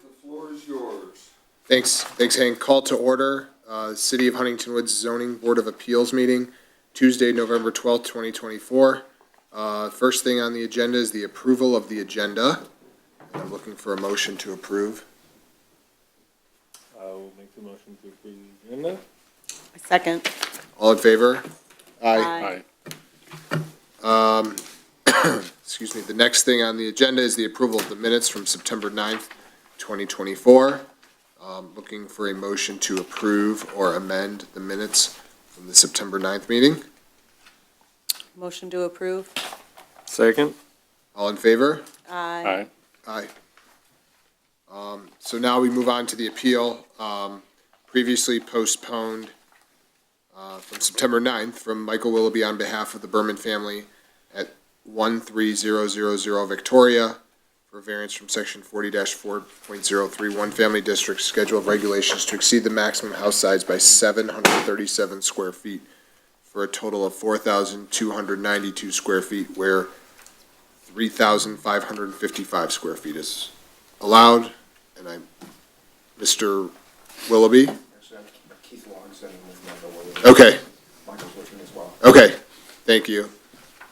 the floor is yours. Thanks, Hank. Call to order, City of Huntington Woods Zoning Board of Appeals meeting, Tuesday, November 12th, 2024. First thing on the agenda is the approval of the agenda. And I'm looking for a motion to approve. I will make the motion to approve the agenda. Second. All in favor? Aye. Excuse me. The next thing on the agenda is the approval of the minutes from September 9th, 2024. Looking for a motion to approve or amend the minutes from the September 9th meeting. Motion to approve. Second. All in favor? Aye. Aye. So now we move on to the appeal, previously postponed from September 9th from Michael Willoughby on behalf of the Berman family at 13000 Victoria for variance from section 40-4.031 Family District Schedule of Regulations to exceed the maximum house size by 737 square feet for a total of 4,292 square feet, where 3,555 square feet is allowed. And Mr. Willoughby? Keith Longson with Michael Willoughby. Okay, Michael's with me as well. okay, thank you.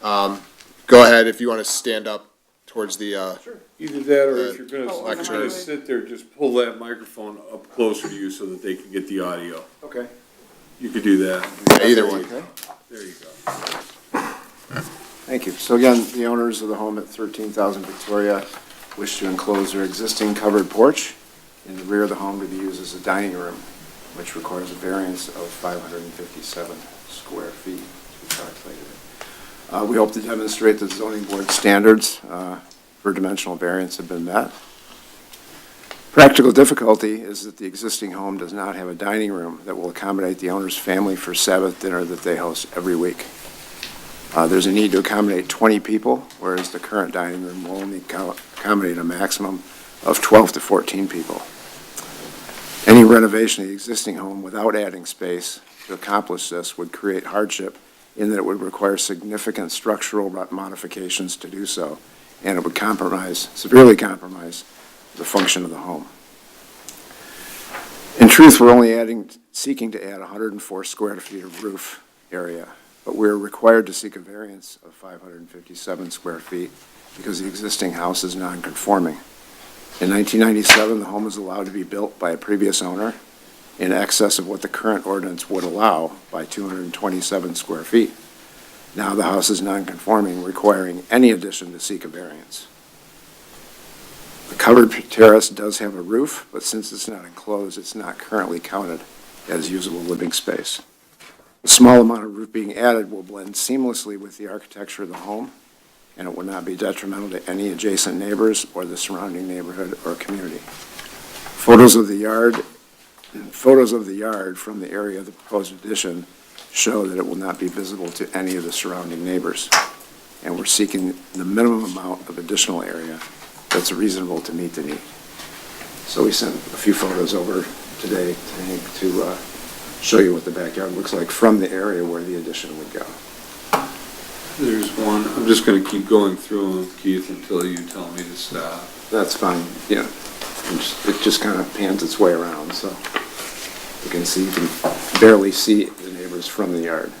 Go ahead if you want to stand up towards the, Sure. Either that, or if you're lecture. gonna sit there, just pull that microphone up closer to you so that they can get the audio. Okay. You could do that. either one. Okay. There you go. Thank you. So again, the owners of the home at 13,000 Victoria wish to enclose their existing covered porch in the rear of the home to be used as a dining room, which requires a variance of 557 square feet to be calculated. We hope to demonstrate that zoning board standards for dimensional variance have been met. Practical difficulty is that the existing home does not have a dining room that will accommodate the owner's family for Sabbath dinner that they host every week. There's a need to accommodate 20 people, whereas the current dining room will only accommodate a maximum of 12 to 14 people. Any renovation of the existing home without adding space to accomplish this would create hardship in that it would require significant structural modifications to do so, and it would severely compromise the function of the home. In truth, we're only seeking to add 104 square feet of roof area, but we're required to seek a variance of 557 square feet because the existing house is non-conforming. In 1997, the home was allowed to be built by a previous owner in excess of what the current ordinance would allow by 227 square feet. Now the house is non-conforming, requiring any addition to seek a variance. The covered terrace does have a roof, but since it's not enclosed, it's not currently counted as usable living space. The small amount of roof being added will blend seamlessly with the architecture of the home, and it will not be detrimental to any adjacent neighbors or the surrounding neighborhood or community. Photos of the yard from the area of the proposed addition show that it will not be visible to any of the surrounding neighbors, and we're seeking the minimum amount of additional area that's reasonable to meet the need. So we sent a few photos over today to show you what the backyard looks like from the area where the addition would go. There's one. I'm just gonna keep going through them, Keith, until you tell me to stop. That's fine, yeah. It just kind of pans its way around, so you can barely see the neighbors from the yard.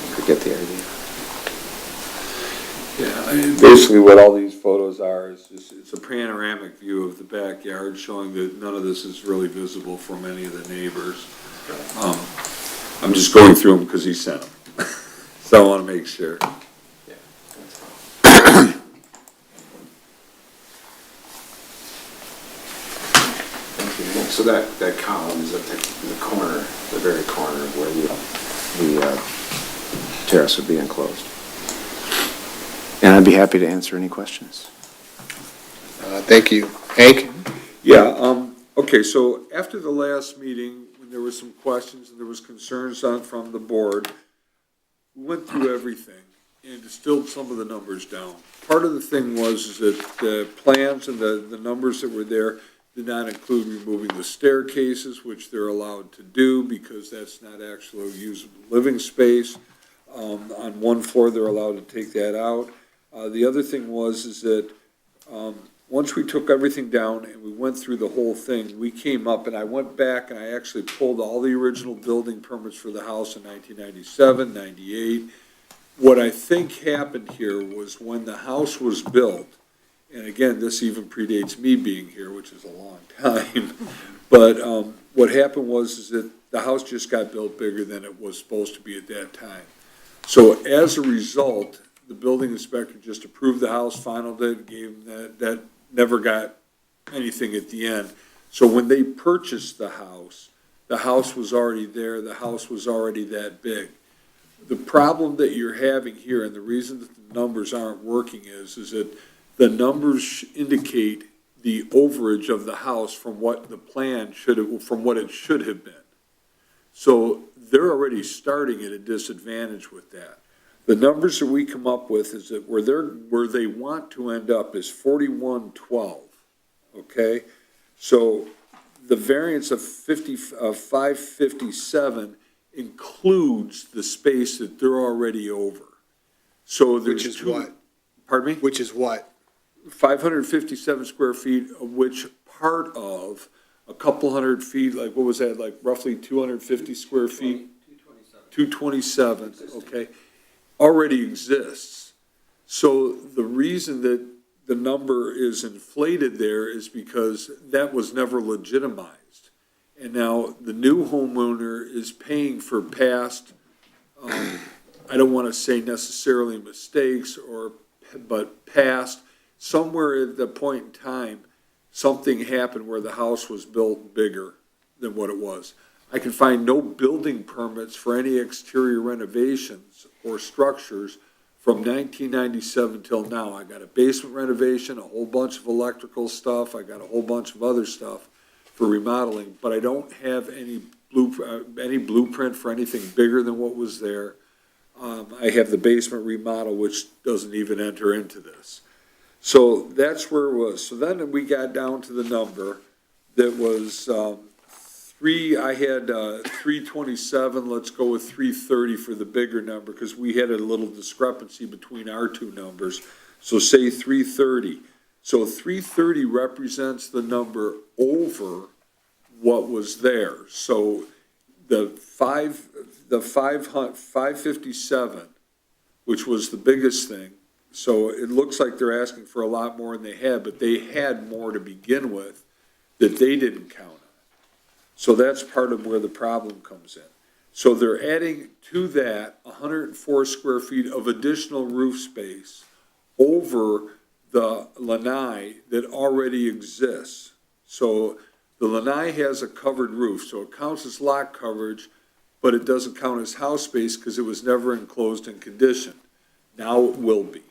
You could get the idea. Yeah, basically what all these photos are is just, it's a panoramic view of the backyard showing that none of this is really visible from any of the neighbors. I'm just going through them because he sent them. So I want to make sure. Yeah, that's fine. Thank you. So that column is at the corner, the very corner where the terrace would be enclosed. And I'd be happy to answer any questions. Thank you. Hank? Yeah, okay, so after the last meeting, when there were some questions and there was concerns from the board, we went through everything and distilled some of the numbers down. Part of the thing was is that the plans and the numbers that were there, did not include removing the staircases, which they're allowed to do because that's not actually usable living space. On one floor, they're allowed to take that out. The other thing is that, once we took everything down and we went through the whole thing, we came up and I went back and I actually pulled all the original building permits for the house in 1997, 98. What I think happened here was when the house was built, and again, this even predates me being here, which is a long time, but what happened was that the house just got built bigger than it was supposed to be at that time. So as a result, the building inspector just approved the house, finalized it, gave them that never got anything at the end. So when they purchased the house was already there, the house was already that big. The problem that you're having here, and the reason that the numbers aren't working is that the numbers indicate the overage of the house from what the plan from what it should have been. So they're already starting at a disadvantage with that. The numbers that we come up with is that where they want to end up is 4112, okay? So the variance of 557 includes the space that they're already over. So there's Which is what? Pardon me? Which is what? 557 square feet, of which part of a couple hundred feet, like what was that, like roughly 250 square feet? 227, okay, already exists. So the reason that the number is inflated there is because that was never legitimized. And now the new homeowner is paying for past, I don't want to say necessarily mistakes but past, somewhere at the point in time, something happened where the house was built bigger than what it was. I can find no building permits for any exterior renovations or structures from 1997 till now. I got a basement renovation, a whole bunch of electrical stuff, I got a whole bunch of other stuff for remodeling, but I don't have any blueprint for anything bigger than what was there. I have the basement remodel, which doesn't even enter into this. So that's where it was. So then we got down to the number that was, I had 327, let's go with 330 for the bigger number, because we had a little discrepancy between our two numbers. So say 330. So 330 represents the number over what was there. So the 557, which was the biggest thing, so it looks like they're asking for a lot more than they had, but they had more to begin with that they didn't count on. So that's part of where the problem comes in. So they're adding to that 104 square feet of additional roof space over the lanai that already exists. So the lanai has a covered roof, so it counts as lot coverage, but it doesn't count as house space because it was never enclosed and conditioned. Now it will be.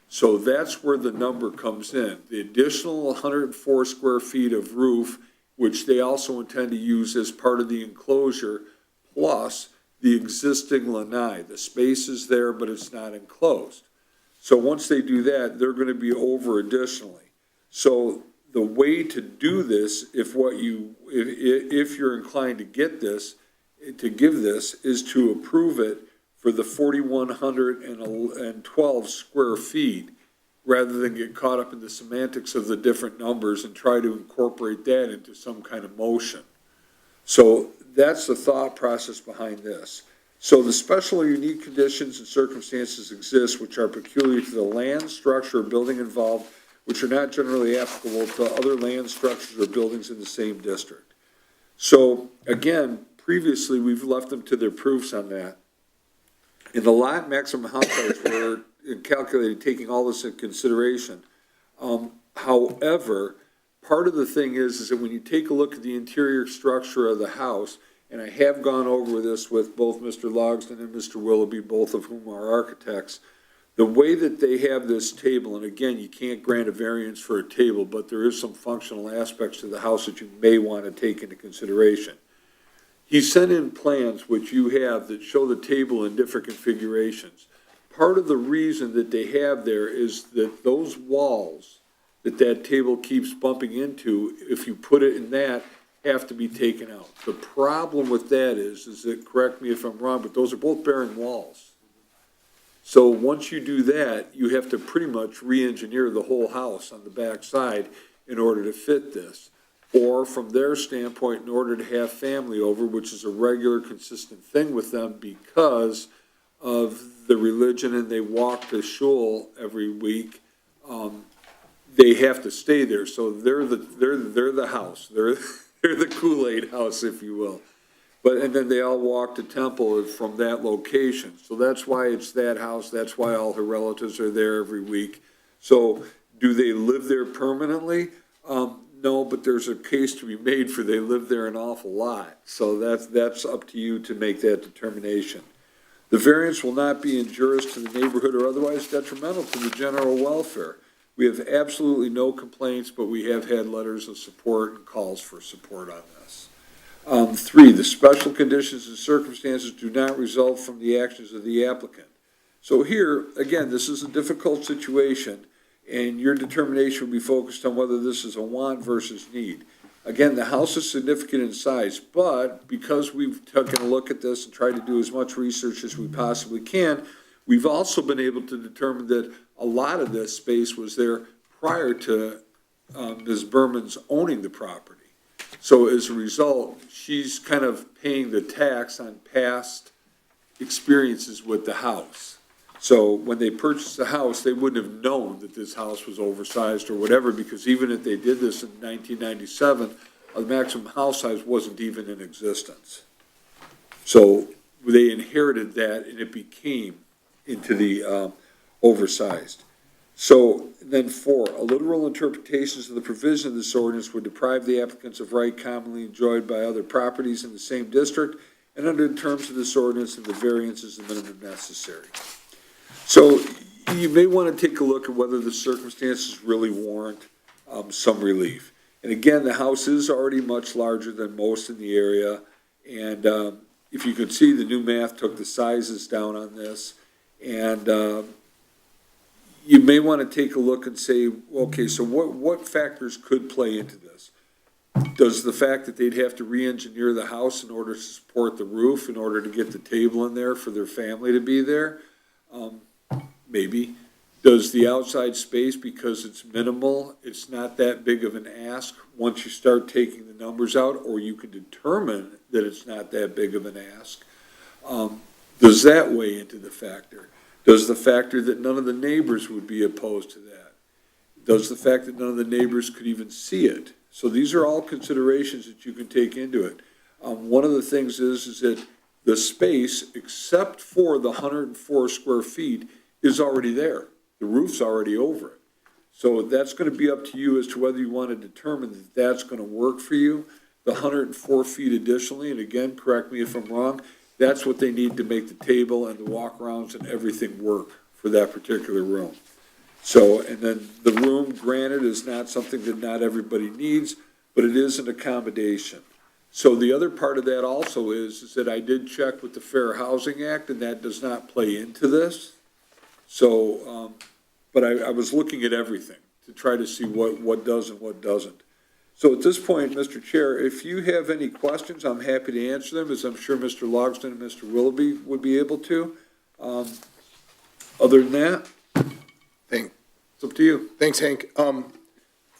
So that's where the number comes in. The additional 104 square feet of roof, which they also intend to use as part of the enclosure, plus the existing lanai. The space is there, but it's not enclosed. So once they do that, they're going to be over additionally. So the way to do this, if you're inclined to give this, is to approve it for the 4,112 square feet, rather than get caught up in the semantics of the different numbers and try to incorporate that into some kind of motion. So that's the thought process behind this. So the special or unique conditions and circumstances exist which are peculiar to the land, structure, or building involved, which are not generally applicable to other land, structures, or buildings in the same district. So again, previously we've left them to their proofs on that. In the lot maximum house size, we're calculated taking all this into consideration. However, part of the thing is that when you take a look at the interior structure of the house, and I have gone over this with both Mr. Logsdon and Mr. Willoughby, both of whom are architects, the way that they have this table, and again, you can't grant a variance for a table, but there is some functional aspects to the house that you may want to take into consideration. He sent in plans, which you have, that show the table in different configurations. Part of the reason that they have there is that those walls that table keeps bumping into, if you put it in that, have to be taken out. The problem with that is that, correct me if I'm wrong, but those are both bearing walls. So once you do that, you have to pretty much re-engineer the whole house on the back side in order to fit this. Or from their standpoint, in order to have family over, which is a regular, consistent thing with them because of the religion and they walk to shul every week, they have to stay there. So they're the house. They're the Kool-Aid house, if you will. And then they all walk to temple from that location. So that's why it's that house. That's why all her relatives are there every week. So do they live there permanently? No, but there's a case to be made for they live there an awful lot. So that's up to you to make that determination. The variance will not be injurious to the neighborhood or otherwise detrimental to the general welfare. We have absolutely no complaints, but we have had letters of support and calls for support on this. 3, the special conditions and circumstances do not result from the actions of the applicant. So here, again, this is a difficult situation, and your determination will be focused on whether this is a want versus need. Again, the house is significant in size, but because we've taken a look at this and tried to do as much research as we possibly can, we've also been able to determine that a lot of this space was there prior to Ms. Berman's owning the property. So as a result, she's kind of paying the tax on past experiences with the house. So when they purchased the house, they wouldn't have known that this house was oversized or whatever, because even if they did this in 1997, the maximum house size wasn't even in existence. So they inherited that and it became into the oversized. So then 4, a literal interpretations of the provision of this ordinance would deprive the applicants of right commonly enjoyed by other properties in the same district, and under the terms of this ordinance, and the variance is the minimum necessary. So you may want to take a look at whether the circumstances really warrant some relief. And again, the house is already much larger than most in the area, and if you could see, the new math took the sizes down on this, and you may want to take a look and say, okay, so what factors could play into this? Does the fact that they'd have to re-engineer the house in order to support the roof, in order to get the table in there for their family to be there? Maybe. Does the outside space, because it's minimal, it's not that big of an ask once you start taking the numbers out, or you can determine that it's not that big of an ask? Does that weigh into the factor? Does the factor that none of the neighbors would be opposed to that? Does the fact that none of the neighbors could even see it? So these are all considerations that you can take into it. One of the things is that the space, except for the 104 square feet, is already there. The roof's already over it. So that's going to be up to you as to whether you want to determine that that's going to work for you. The 104 feet additionally, and again, correct me if I'm wrong, that's what they need to make the table and the walk-arounds and everything work for that particular room. So, and then the room, granted, is not something that not everybody needs, but it is an accommodation. So the other part of that also is that I did check with the Fair Housing Act, and that does not play into this. So, but I was looking at everything to try to see what does and what doesn't. So at this point, Mr. Chair, if you have any questions, I'm happy to answer them, as I'm sure Mr. Logsdon and Mr. Willoughby would be able to. Other than that, it's up to you. Thanks, Hank.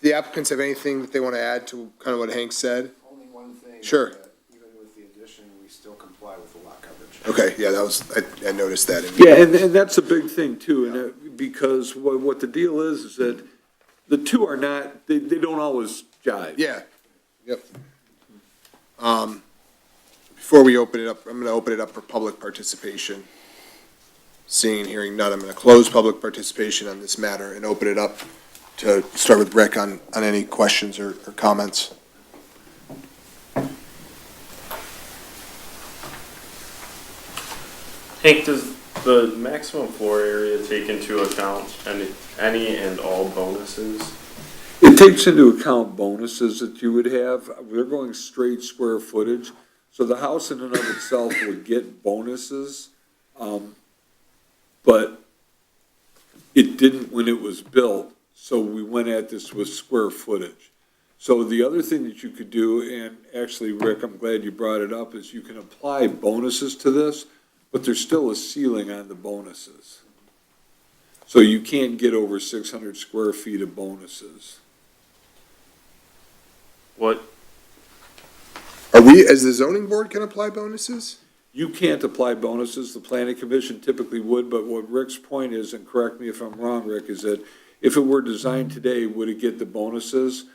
The applicants have anything that they want to add to kind of what Hank said? Only one thing. Sure. Even with the addition, we still comply with the lot coverage. Okay, yeah, that was, I noticed that. Yeah, and that's a big thing too, and because what the deal is that the two are not, they don't always jive. Yeah, yep. Before we open it up, I'm going to open it up for public participation. Seeing and hearing none, I'm going to close public participation on this matter and open it up to start with Rick on any questions or comments. Hank, does the maximum floor area take into account any and all bonuses? It takes into account bonuses that you would have. We're going straight square footage. So the house in and of itself would get bonuses, but it didn't when it was built. So we went at this with square footage. So the other thing that you could do, and actually, Rick, I'm glad you brought it up, is you can apply bonuses to this, but there's still a ceiling on the bonuses. So you can't get over 600 square feet of bonuses. What, Are we, as the zoning board, can apply bonuses? You can't apply bonuses, the planning commission typically would, but what Rick's point is, and correct me if I'm wrong, Rick, is that if it were designed today, would it get the bonuses?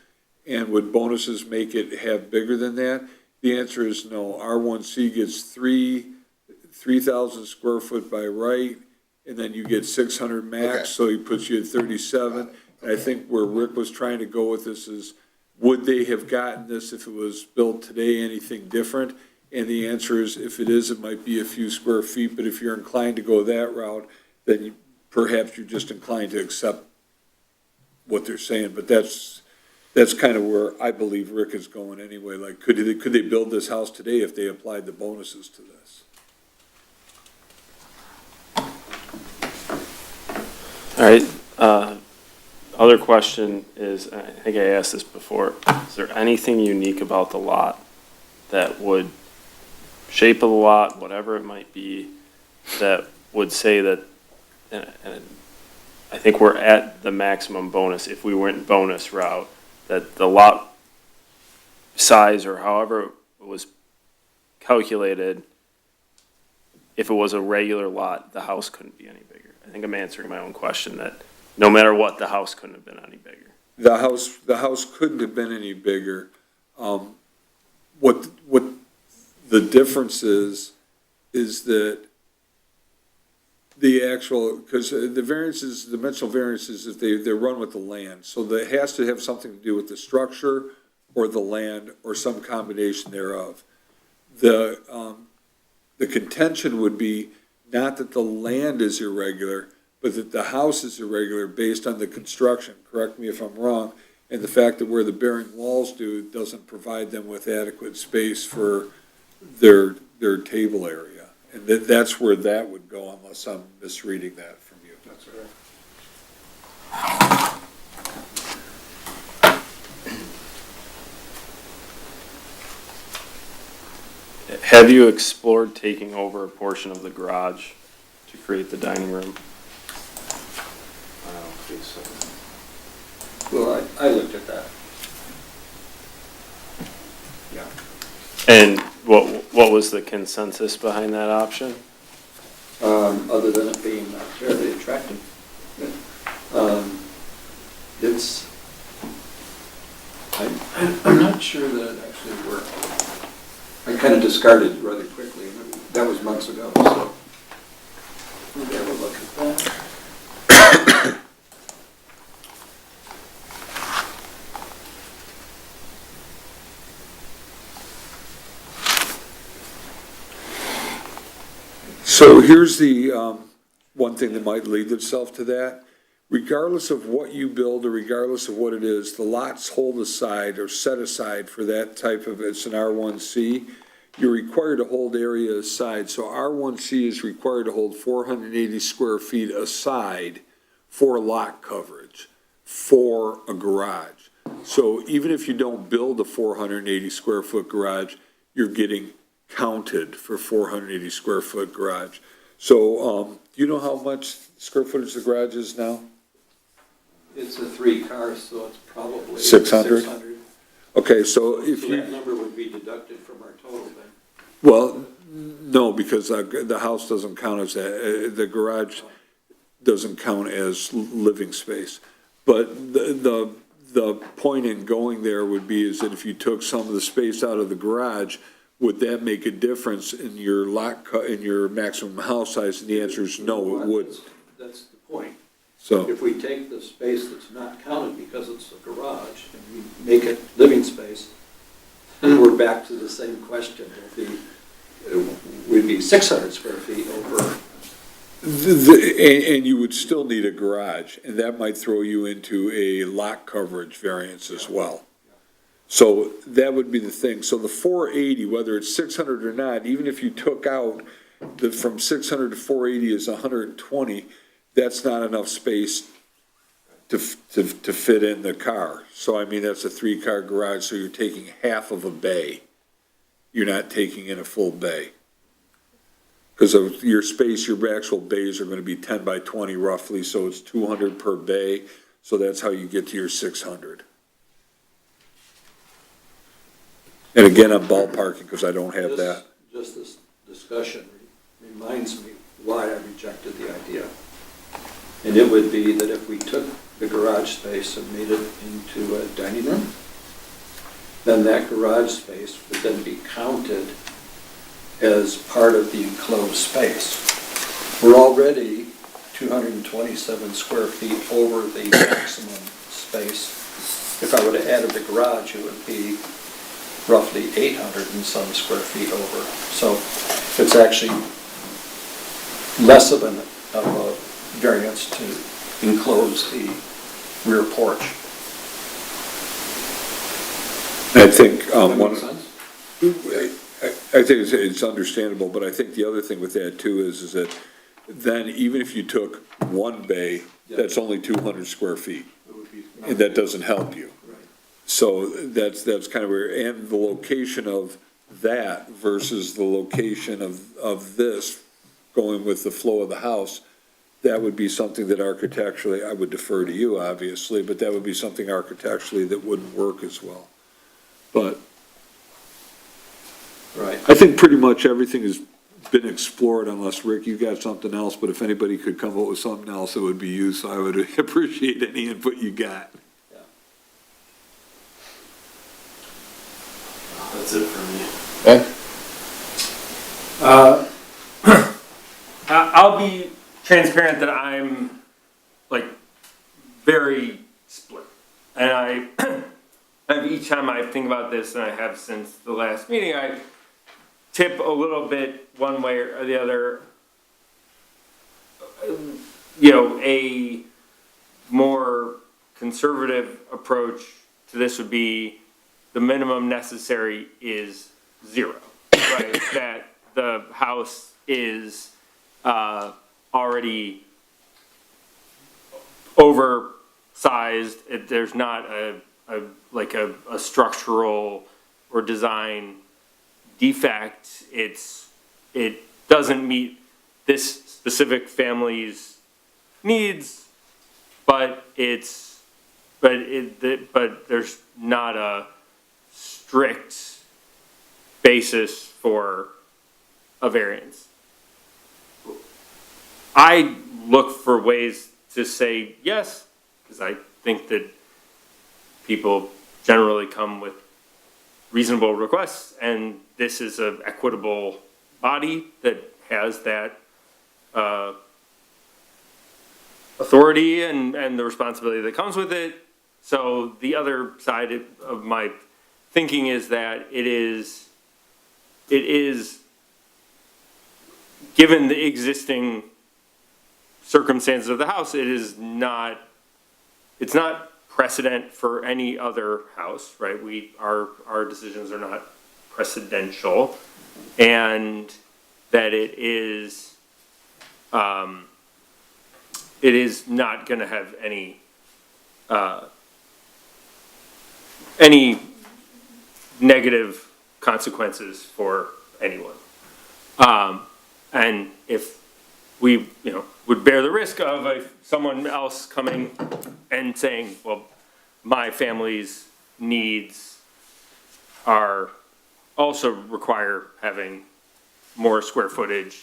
And would bonuses make it have bigger than that? The answer is no. R1C gets 3,000 square foot by right, and then you get 600 Okay. max, so he puts you at 37. And I think where Rick was trying to go with this is, would they have gotten this if it was built today, anything different? And the answer is, if it is, it might be a few square feet, but if you're inclined to go that route, then perhaps you're just inclined to accept what they're saying, but that's kind of where I believe Rick is going anyway. Like, could they build this house today if they applied the bonuses to this? all right, other question is, I think I asked this before, is there anything unique about the lot that would, shape of the lot, whatever it might be, that would say that, and I think we're at the maximum bonus, if we went bonus route, that the lot size or however it was calculated, if it was a regular lot, the house couldn't be any bigger. I think I'm answering my own question, that no matter what, the house couldn't have been any bigger. The house couldn't have been any bigger. What the difference is that the actual, because the variances, dimensional variances, if they run with the land, so that has to have something to do with the structure or the land or some combination thereof. The contention would be not that the land is irregular, but that the house is irregular based on the construction, correct me if I'm wrong, and the fact that where the bearing walls do doesn't provide them with adequate space for their table area. And that's where that would go, unless I'm misreading that from you. That's right. Have you explored taking over a portion of the garage to create the dining room? I don't think so. Well, I looked at that. And what was the consensus behind that option? Other than it being not terribly attractive. It's, I'm not sure that it actually worked. I kind of discarded it rather quickly, and that was months ago, so. We'll have a look at that. So here's the one thing that might lead itself to that. Regardless of what you build or regardless of what it is, the lots hold aside or set aside for that type of, it's an R1C. You're required to hold area aside. So R1C is required to hold 480 square feet aside for lot coverage, for a garage. So even if you don't build a 480 square foot garage, you're getting counted for 480 square foot garage. So, do you know how much square footage the garage is now? It's a 3 cars, so it's probably 600? 600. Okay, so if So you, that number would be deducted from our total then. well, no, because the house doesn't count as that, the garage doesn't count as living space. But the point in going there would be is that if you took some of the space out of the garage, would that make a difference in your in your maximum house size? And the answer is no, it wouldn't. That's the point. So, If we take the space that's not counted because it's a garage and we make it living space, then we're back to the same question. We'd be 600 square feet over. and you would still need a garage, and that might throw you into a lot coverage variance as well. So that would be the thing. So the 480, whether it's 600 or not, even if you took out from 600 to 480 is 120, that's not enough space to fit in the car. So I mean, that's a 3-car garage, so you're taking half of a bay. You're not taking in a full bay. Because of your space, your actual bays are gonna be 10 by 20 roughly, so it's 200 per bay, so that's how you get to your 600. And again, I'm ballparking because I don't have that. Just this discussion reminds me why I rejected the idea. And it would be that if we took the garage space and made it into a dining room, then that garage space would then be counted as part of the enclosed space. We're already 227 square feet over the maximum space. If I would have added the garage, it would be roughly 800 and some square feet over. So it's actually less of a variance to enclose the rear porch. I think, Does that make sense? I think it's understandable, but I think the other thing with that too is that then even if you took one bay, that's only 200 square feet. It would be- And that doesn't help you. Right. So that's kind of where, and the location of that versus the location of this, going with the flow of the house, that would be something that architecturally, I would defer to you, obviously, but that would be something architecturally that wouldn't work as well. But Right. I think pretty much everything has been explored, unless, Rick, you got something else, but if anybody could come up with something else, it would be you, so I would appreciate any input you got. That's it for me. Ben? I'll be transparent that I'm like very split. And each time I think about this, and I have since the last meeting, I tip a little bit one way or the other. You know, a more conservative approach to this would be the minimum necessary is 0, right? That the house is already oversized. There's not a structural or design defect. It doesn't meet this specific family's needs, but there's not a strict basis for a variance. I look for ways to say yes, because I think that people generally come with reasonable requests, and this is an equitable body that has that authority and the responsibility that comes with it. So the other side of my thinking is that it is given the existing circumstances of the house, it's not precedent for any other house, right? Our decisions are not precedential, and that it is not gonna have any negative consequences for anyone. And if we, would bear the risk of someone else coming and saying, well, my family's needs are also require having more square footage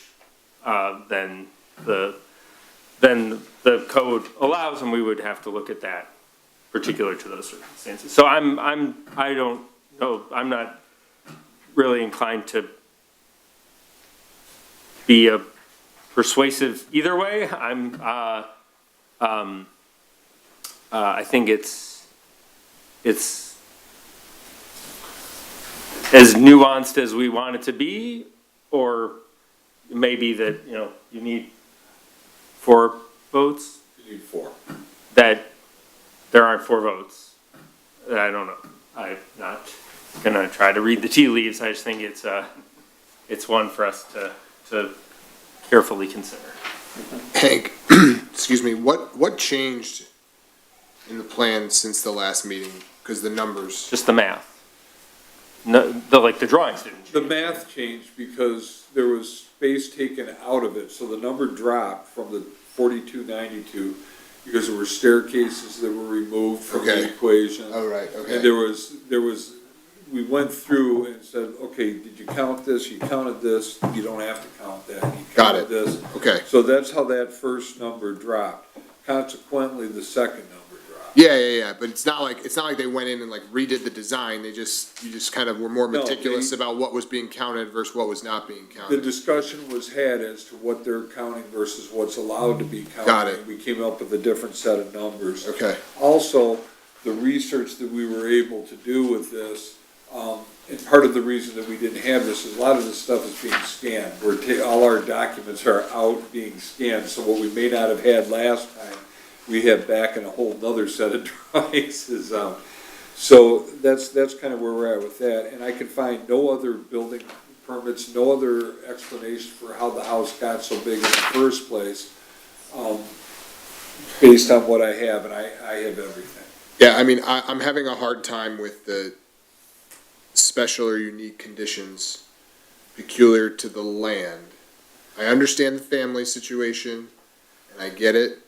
than the code allows, and we would have to look at that particular to those circumstances. So I don't know, I'm not really inclined to be a persuasive either way. I think it's as nuanced as we want it to be, or maybe that, you need 4 votes, You need 4. that there aren't 4 votes. I don't know. I'm not gonna try to read the tea leaves. I just think it's one for us to carefully consider. Hank, excuse me, what changed in the plan since the last meeting? Because the numbers, Just the math. No, the drawings didn't The change. math changed because there was space taken out of it, so the number dropped from the 4292 because there were staircases that were removed from the Okay. equation. oh, right, okay. And there was, we went through and said, okay, did you count this? You counted this, you don't have to count that. You Got counted it. this. Okay, So that's how that first number dropped. Consequently, the second number dropped. yeah, but it's not like they went in and like redid the design, you just kind of were more No, meticulous they- about what was being counted versus what was not being The counted. discussion was had as to what they're counting versus what's allowed to be counted. Got it. We came up with a different set of numbers. Okay, Also, the research that we were able to do with this, and part of the reason that we didn't have this is a lot of this stuff is being scanned. All our documents are out being scanned, so what we may not have had last time, we have back in a whole nother set of drawings is, so that's kind of where we're at with that. And I can find no other building permits, no other explanation for how the house got so big in the first place, based on what I have, and I have everything. yeah, I mean, I'm having a hard time with the special or unique conditions peculiar to the land. I understand the family situation, and I get it,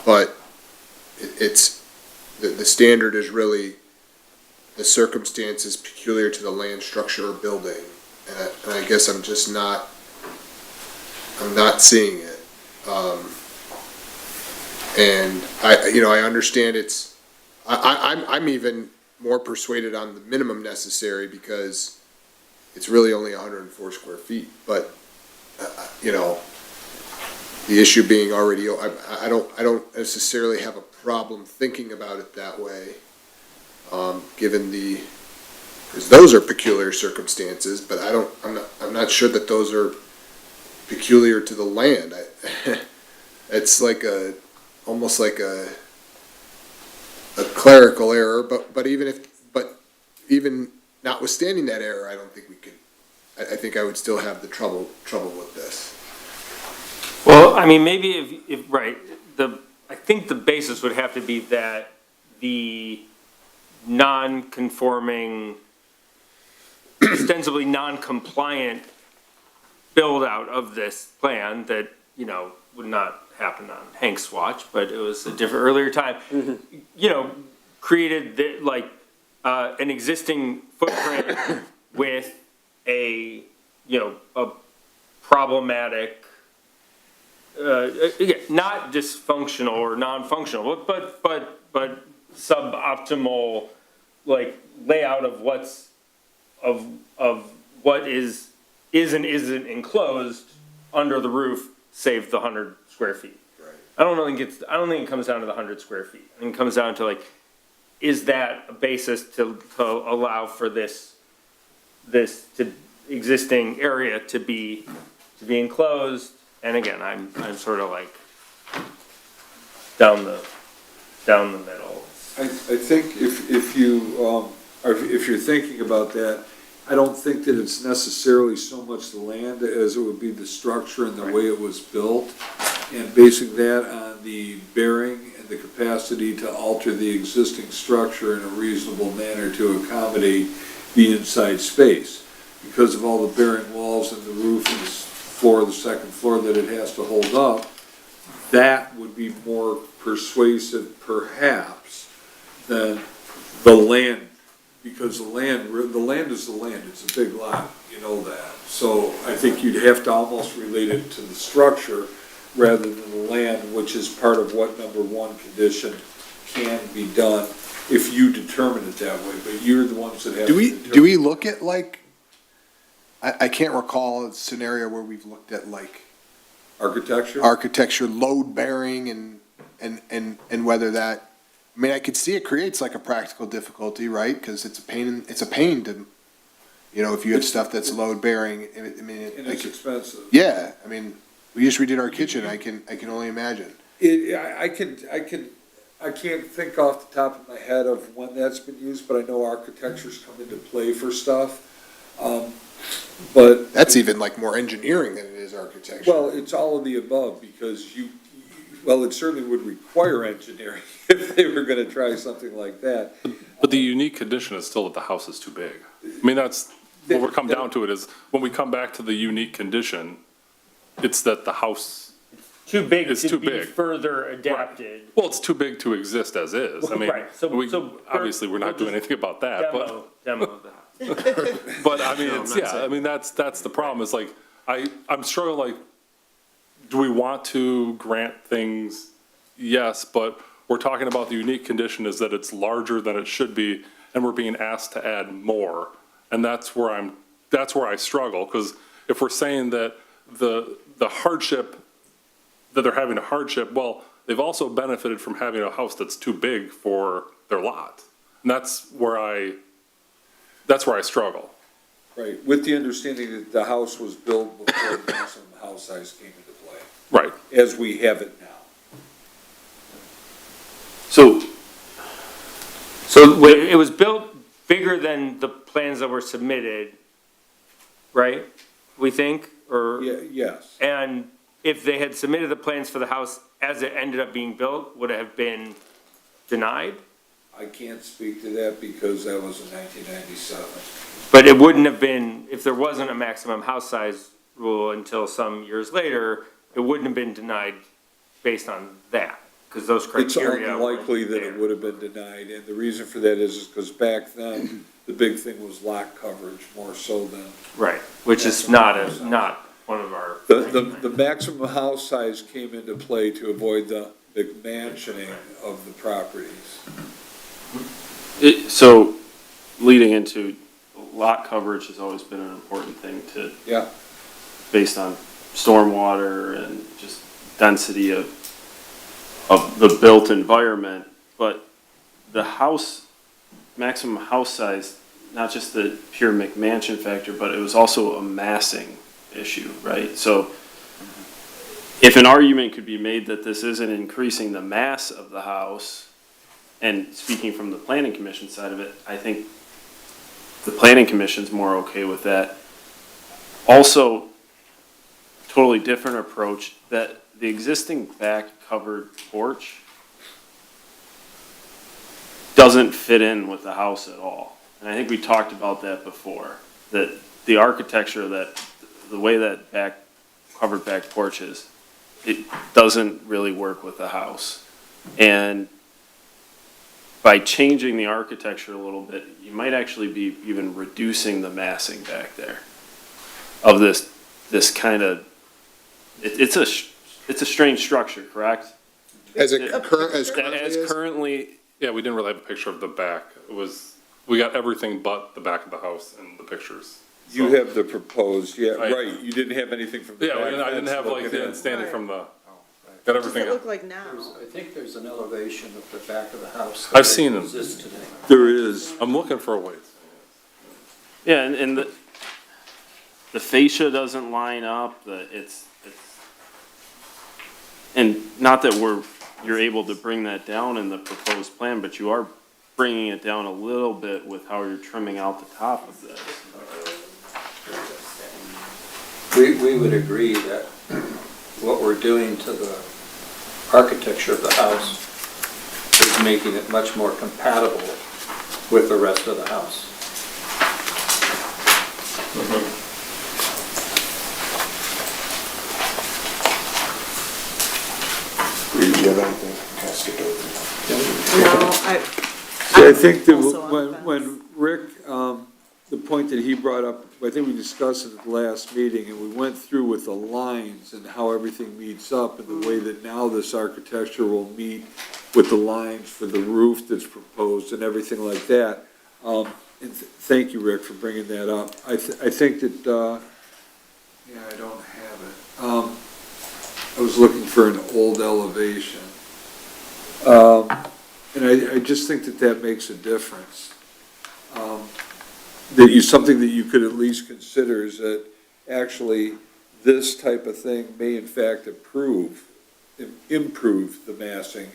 but it's, the standard is really the circumstances peculiar to the land, structure, or building, and I guess I'm just not, I'm not seeing it. And I understand I'm even more persuaded on the minimum necessary because it's really only 104 square feet, but, the issue being already, I don't necessarily have a problem thinking about it that way, given because those are peculiar circumstances, but I'm not sure that those are peculiar to the land. It's like almost like a clerical error, but even notwithstanding that error, I don't think we could, I think I would still have the trouble with this. Well, I mean, maybe if, right, I think the basis would have to be that the non-conforming, ostensibly non-compliant build-out of this plan that, would not happen on Hank's watch, but it was a different, earlier time, created an existing footprint with a problematic, again, not dysfunctional or non-functional, but suboptimal, layout of what is and isn't enclosed under the roof, save the 100 square feet. Right. I don't think it comes down to the 100 square feet. I think it comes down to is that a basis to allow for this existing area to be enclosed? And again, I'm sort of down the middle. I think if you're thinking about that, I don't think that it's necessarily so much the land as it would be the structure and the way it was built, and basing that on the bearing and the capacity to alter the existing structure in a reasonable manner to accommodate the inside space. Because of all the bearing walls and the roof and the floor of the second floor that it has to hold up, that would be more persuasive perhaps than the land. Because the land is the land, it's a big lot, you know that. So I think you'd have to almost relate it to the structure rather than the land, which is part of what number one condition can be done if you determine it that way, but you're the ones that have to determine. Do we look at I can't recall a scenario where we've looked at Architecture? architecture, load bearing and whether that, I mean, I could see it creates a practical difficulty, right? Cause it's a pain to, if you have stuff that's load bearing, I mean. And it's expensive. Yeah, I mean, we just redid our kitchen, I can only imagine. I can't think off the top of my head of when that's been used, but I know architecture's come into play for stuff. But. That's even more engineering than it is architecture. Well, it's all of the above, because Well, it certainly would require engineering if they were gonna try something like that. But the unique condition is still that the house is too big. I mean, that's, what we're come down to it is, when we come back to the unique condition, it's that the house, Too big It's to too be big. further adapted. well, it's too big to exist as is. I mean, Right, so- we, so- obviously, we're not doing anything about that, but, Demo of the house. but I mean, it's, yeah, I mean, that's the problem, is like, I'm struggling, like, do we want to grant things? Yes, but we're talking about the unique condition is that it's larger than it should be, and we're being asked to add more. And that's where I struggle, because if we're saying that the hardship, that they're having a hardship, well, they've also benefited from having a house that's too big for their lot. And that's where I struggle. Right, with the understanding that the house was built before the maximum house size came into play, Right. as we have it now. So, It was built bigger than the plans that were submitted, right? We think, or? Yeah, yes. And if they had submitted the plans for the house as it ended up being built, would it have been denied? I can't speak to that because that was in 1997. But it wouldn't have been, if there wasn't a maximum house size rule until some years later, it wouldn't have been denied based on that, because those It's criteria weren't unlikely that it there. would have been denied, and the reason for that is because back then, the big thing was lot coverage more so than, Right, which is not one of our. the maximum house size came into play to avoid the mansioning of the properties. so leading into lot coverage has always been an important thing to, Yeah, based on stormwater and just density of the built environment. But the house, maximum house size, not just the pure McMansion factor, but it was also a massing issue, right? So if an argument could be made that this isn't increasing the mass of the house, and speaking from the planning commission side of it, I think the planning commission's more okay with that. Also, totally different approach, that the existing back covered porch doesn't fit in with the house at all. And I think we talked about that before, that the architecture, that the way that covered back porch is, it doesn't really work with the house. And by changing the architecture a little bit, you might actually be even reducing the massing back there of this kind of, it's a strange structure, correct? As currently As is? currently, Yeah, we didn't really have a picture of the back. We got everything but the back of the house in the pictures. you have the proposed, yeah, Right. right, you didn't have anything from the Yeah, back. I didn't fence have like, looking the in. standing from the, What got does everything. it look like now? I think there's an elevation of the back of the house. I've seen them. Exists today. There is. I'm looking for a way. yeah, and the fascia doesn't line up, and not that you're able to bring that down in the proposed plan, but you are bringing it down a little bit with how you're trimming out the top of this. We would agree that what we're doing to the architecture of the house is making it much more compatible with the rest of the house. Do you have anything? Can I skip over? No, See, I think that also on the when Rick, the point that he brought up, I think we discussed it at the last meeting, and we went through with the lines and how everything meets up, and the way that now this architecture will meet with the lines for the roof that's proposed and everything like that. And thank you, Rick, for bringing that up. I think that, yeah, I don't have it. I was looking for an old elevation. And I just think that makes a difference. Something that you could at least consider is that actually this type of thing may in fact improve the massing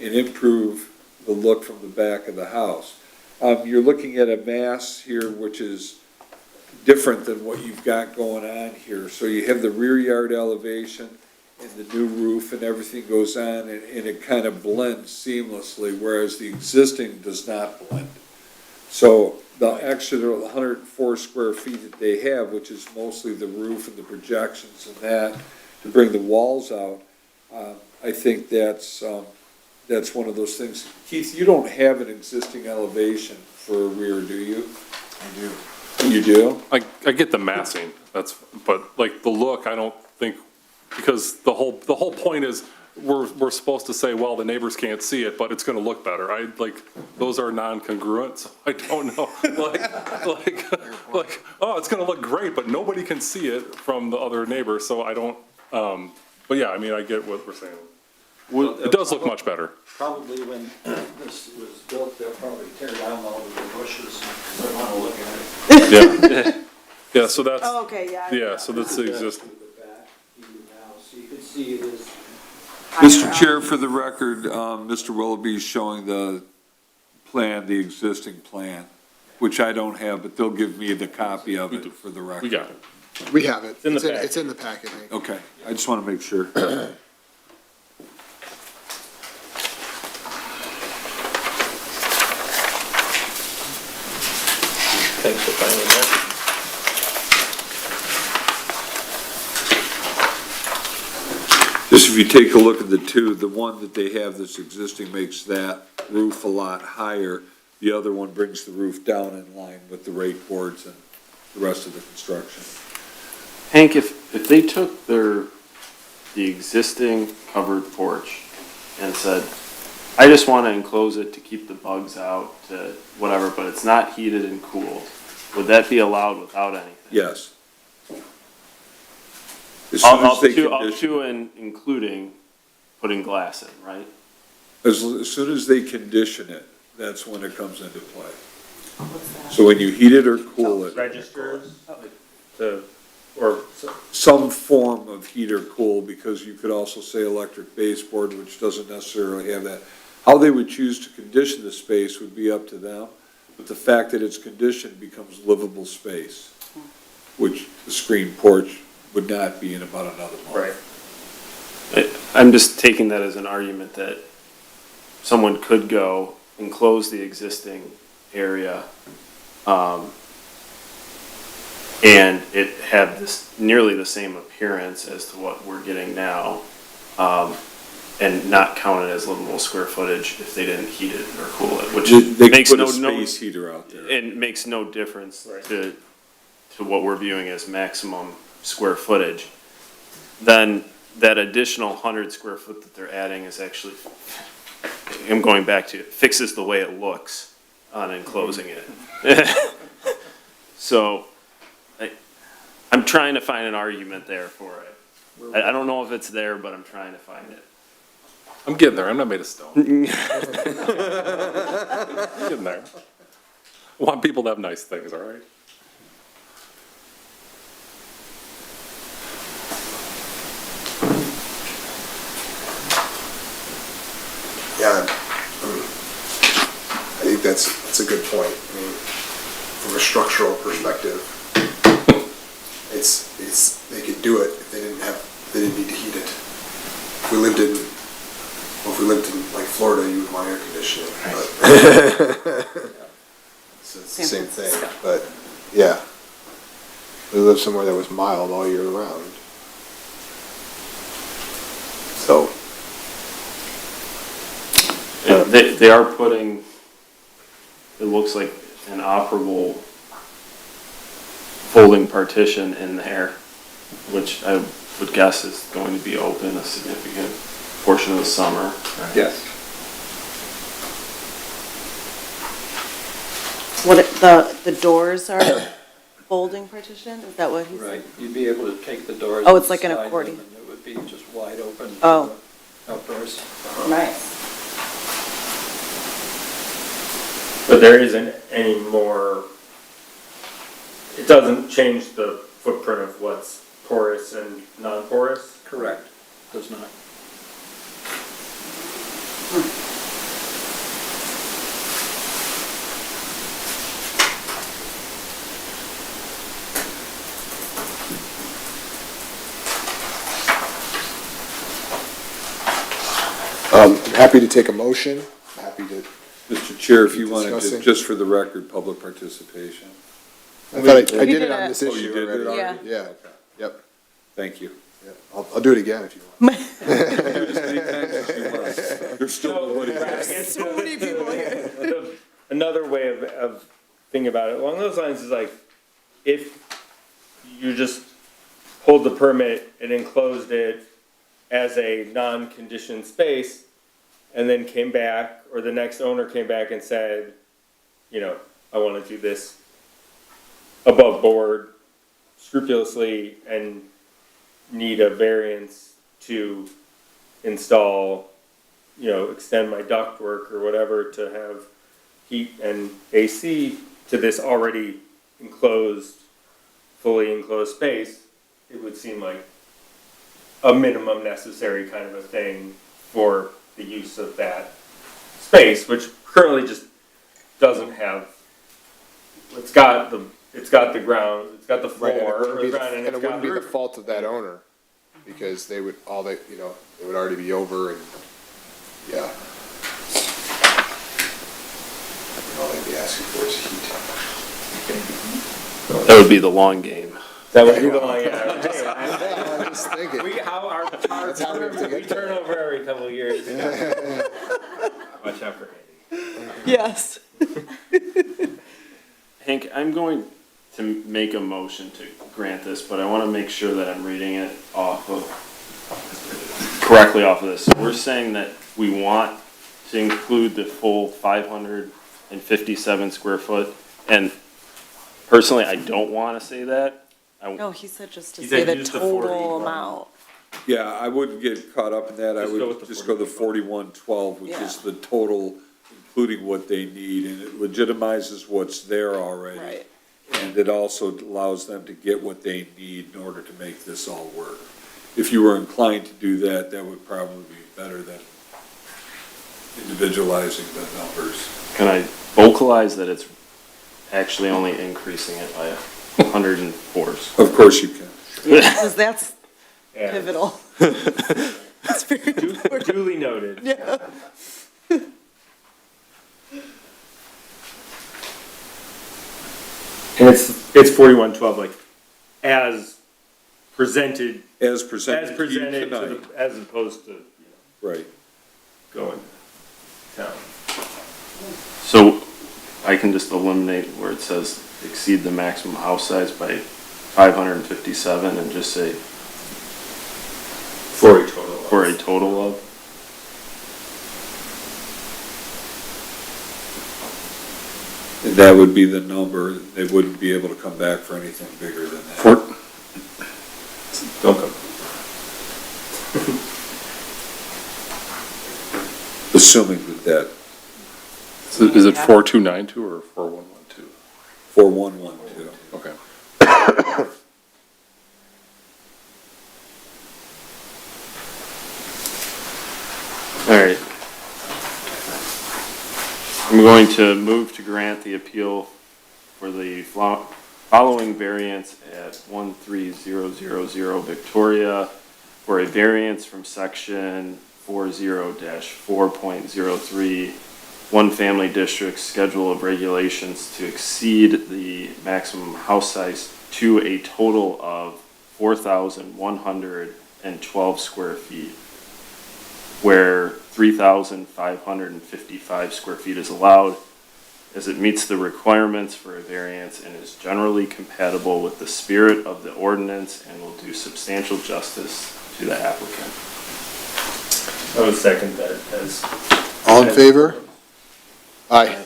and improve the look from the back of the house. You're looking at a mass here which is different than what you've got going on here. So you have the rear yard elevation and the new roof and everything goes on, and it kind of blends seamlessly, whereas the existing does not blend. So the extra 104 square feet that they have, which is mostly the roof and the projections and that, to bring the walls out, I think that's one of those things. Keith, you don't have an existing elevation for a rear, do you? I do. You do? I get the massing, but like the look, I don't think, because the whole point is, we're supposed to say, well, the neighbors can't see it, but it's gonna look better. Those are non-congruent, so I don't know. Like, oh, it's gonna look great, but nobody can see it from the other neighbor, so I don't, but yeah, I mean, I get what we're saying. It does look much better. Probably when this was built, they'll probably tear down all of the bushes, and they want to look at it. Yeah. Yeah, so that's, Oh, okay, yeah. yeah, so that's the exist, To the back view now, so you can see it is. Mr. Chair, for the record, Mr. Willoughby is showing the plan, the existing plan, which I don't have, but they'll give me the copy of it for the record. we got it. We have it. in the packet. It's in the packet, Hank. Okay, I just want to make sure. Thanks for finding that. Just if you take a look at the two, the one that they have that's existing makes that roof a lot higher. The other one brings the roof down in line with the rake boards and the rest of the construction. Hank, if they took the existing covered porch and said, I just want to enclose it to keep the bugs out, to whatever, but it's not heated and cooled, would that be allowed without anything? Yes. As soon as Up they to condition, and including putting glass in, right? as soon as they condition it, that's when it comes into play. What's that? So when you heat it or cool it, Registers, or some form of heat or cool, because you could also say electric baseboard, which doesn't necessarily have that. How they would choose to condition the space would be up to them, but the fact that it's conditioned becomes livable space, which the screen porch would not be in about another month. right. I'm just taking that as an argument that someone could go and close the existing area, and it had this, nearly the same appearance as to what we're getting now, and not count it as livable square footage if they didn't heat it or cool it, which They could makes put a no, space heater out there. it makes no difference Right. to what we're viewing as maximum square footage. Then that additional 100 square foot that they're adding is actually, I'm going back to, it fixes the way it looks on enclosing it. So, I'm trying to find an argument there for it. I don't know if it's there, but I'm trying to find it. I'm getting there, I'm not made of stone. Getting there. I want people to have nice things, all right? Yeah, I think that's a good point. I mean, from a structural perspective, they could do it if they didn't need to heat it. If we lived in like Florida, you would want air conditioning, but. So it's the same thing, but, yeah. We lived somewhere that was mild all year round. So. They are putting, it looks like an operable folding partition in there, which I would guess is going to be open a significant portion of the summer. Yes. What, the doors are folding partition? Is that what he said? Right, you'd be able to take the doors. Oh, it's like an and slide them, accordion. and it would be just wide open. Oh. Outdoors. Nice. But there isn't any more, it doesn't change the footprint of what's porous and non-porous? Correct, does not. happy to take a motion, happy to, Mr. Chair, if you wanted to, Discussing. just for the record, public participation. I thought I We did did it on it. this Oh, you issue did it already. already? Yeah. Yeah, yep, Thank you. yeah. I'll do it again if you want. As many times as you want. There's still nobody. So many people here. Another way of thinking about it along those lines is like, if you just pulled the permit and enclosed it as a non-conditioned space, and then came back, or the next owner came back and said, you know, I wanna do this above board scrupulously and need a variance to install, you know, extend my ductwork or whatever to have heat and AC to this already enclosed, fully enclosed space, it would seem like a minimum necessary kind of a thing for the use of that space, which currently just doesn't have, it's got the ground, it's got the floor, Right, and it wouldn't or be the the- ground, and and it's it got wouldn't be the roof. fault of that owner, because they would, it would already be over and, yeah. All they'd be asking for is heat. That would be the long game. That would be the line, yeah. I'm just thinking. We, how our That's how we have to we get turn over every couple of years. Watch out for Andy. Yes. Hank, I'm going to make a motion to grant this, but I want to make sure that I'm reading it correctly off of this. We're saying that we want to include the full 557 square foot, and personally, I don't want to say that. No, he said just to He say said the use the 40. total amount. Yeah, I wouldn't get caught up in that. I Just go would with the just go the 4112, which Yeah. is the total, including what they need, and it legitimizes what's there already. Right. And it also allows them to get what they need in order to make this all work. If you were inclined to do that, that would probably be better than individualizing the numbers. Can I vocalize that it's actually only increasing it by 104? Of course you can. Because that's Yeah. pivotal. That's very important. Duly noted. Yeah. And it's 4112, like, as presented, As presented as to you presented to tonight. the, as opposed to, you know, Right. going down. So I can just eliminate where it says exceed the maximum house size by 557 and just say For a total. for a total of? And that would be the number. They wouldn't be able to come back for anything bigger than that. Don't come. Assuming that Is it 4292 or 4112? 4112. Okay. All right. I'm going to move to grant the appeal for the following variance at 13000 Victoria for a variance from section 40-4.03, one family district schedule of regulations to exceed the maximum house size to a total of 4,112 square feet, where 3,555 square feet is allowed, as it meets the requirements for a variance and is generally compatible with the spirit of the ordinance and will do substantial justice to the applicant. I would second that as. All in favor? Aye.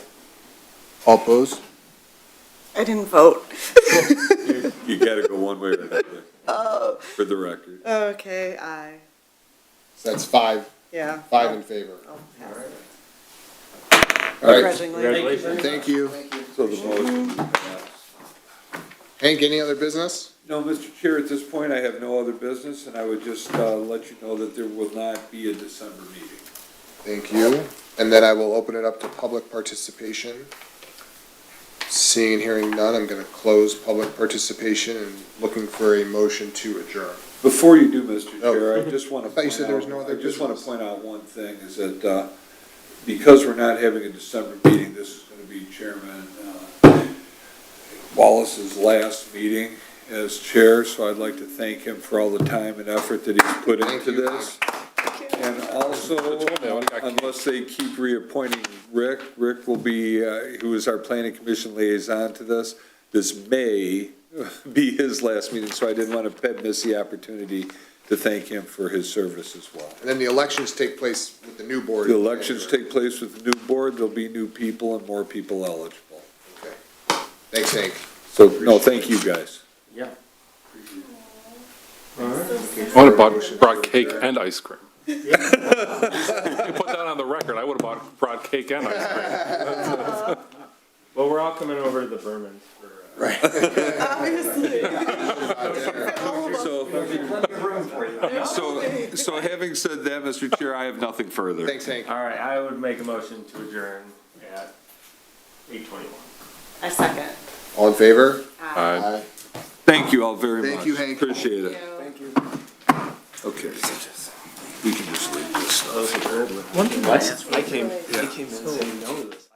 All opposed? I didn't vote. You gotta go one way or another, for the record. Okay, aye. So that's five Yeah. in favor. I'll pass it. All right, Begrudgingly. Congratulations. Thank you. so the motion passed. Hank, any other business? No, Mr. Chair, at this point, I have no other business, and I would just let you know that there will not be a December meeting. Thank you. And then I will open it up to public participation. Seeing and hearing none, I'm gonna close public participation and looking for a motion to adjourn. Before you do, Mr. Chair, I just want to. I thought you said there was no other I just want to business. point out one thing, is that, because we're not having a December meeting, this is going to be Chairman Wallace's last meeting as chair, so I'd like to thank him for all the time and effort that he's put Thank into you. this. And also, unless they keep reappointing Rick will be, who is our planning commission liaison to this may be his last meeting, so I didn't want to miss the opportunity to thank him for his service as well. And then the elections take place with the new board. The elections take place with the new board, there'll be new people and more people eligible. Okay. Thanks, Hank. So, no, thank you guys. Yeah. I would have brought cake and ice cream. You put that on the record, I would have brought cake and ice cream. Well, we're all coming over to the Bermans for, So having said that, Mr. Chair, I have nothing further. Thanks, Hank. all right, I would make a motion to adjourn at 8:21. I second. All in favor? Aye. Thank you all very much. Thank you, Hank. Appreciate it. Thank you. Okay. We can just leave this stuff. I came in saying no to this.